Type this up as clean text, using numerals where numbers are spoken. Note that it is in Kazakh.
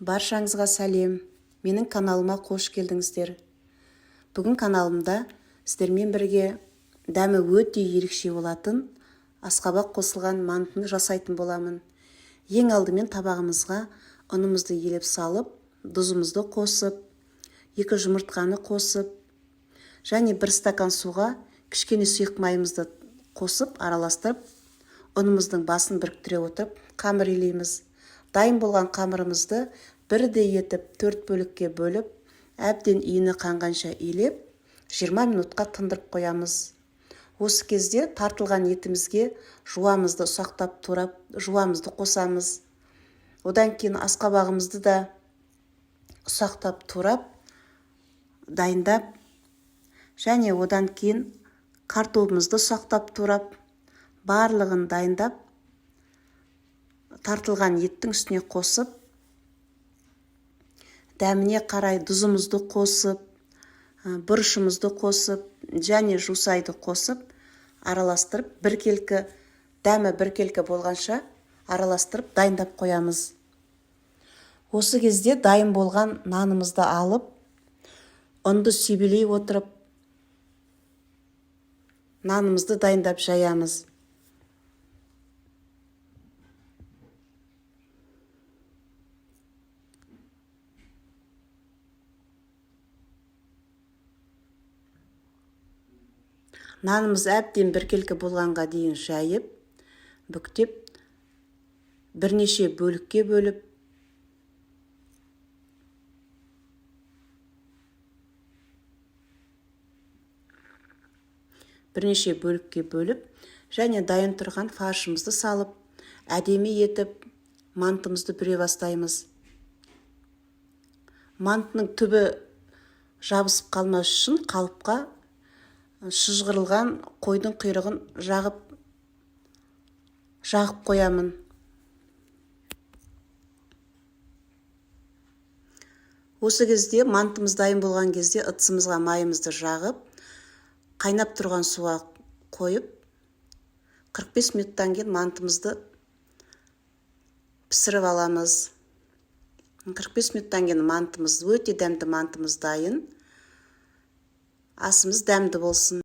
Баршаңызға сәлем. Менің каналыма қош келдіңіздер. Бүгін каналымда сіздермен бірге дәмі өте ерекше болатын асқабақ қосылған мантыны жасайтын боламын. Ең алдымен табағымызға ұнымызды елеп салып, тұзымызды қосып, 2 жұмыртқаны қосып, және 1 стакан суға кішкене сұйық майымызды қосып, араластырып, ұнымыздың басын біріктіре отырып, қамыр илейміз. Дайын болған қамырымызды бірдей етіп 4 бөлікке бөліп, әбден иіні қанғанша илеп, 20 минутқа тындырып қоямыз. Осы кезде тартылған етімізге жуамызды ұсақтап турап, жуамызды қосамыз. Одан кейін асқабағымызды да ұсақтап турап, дайындап, және одан кейін картопымызды ұсақтап турап, барлығын дайындап, тартылған еттің үстіне қосып, дәміне қарай тұзымызды қосып, бұрышымызды қосып, және жусайды қосып, араластырып, дәмі біркелкі болғанша араластырып, дайындап қоямыз. Осы кезде дайын болған нанымызды алып, ұнды себелей отырып, нанымызды дайындап жаямыз. Нанымыз әбден біркелкі болғанға дейін жайып, бүктеп, бірнеше бөлікке бөліп, және дайын тұрған фаршымызды салып, әдемі етіп, мантымызды бүре бастаймыз. Мантының түбі жабысып қалмас үшін қалыпқа шыжғырылған қойдың құйрығын жағып қоямын. Осы кезде мантымыз дайын болған кезде ыдысымызға майымызды жағып, қайнап тұрған суға қойып, 45 минуттан кейін мантымызды пісіріп аламыз. 45 минуттан кейін мантымыз, өте дәмді мантымыз дайын. Асымыз дәмді болсын.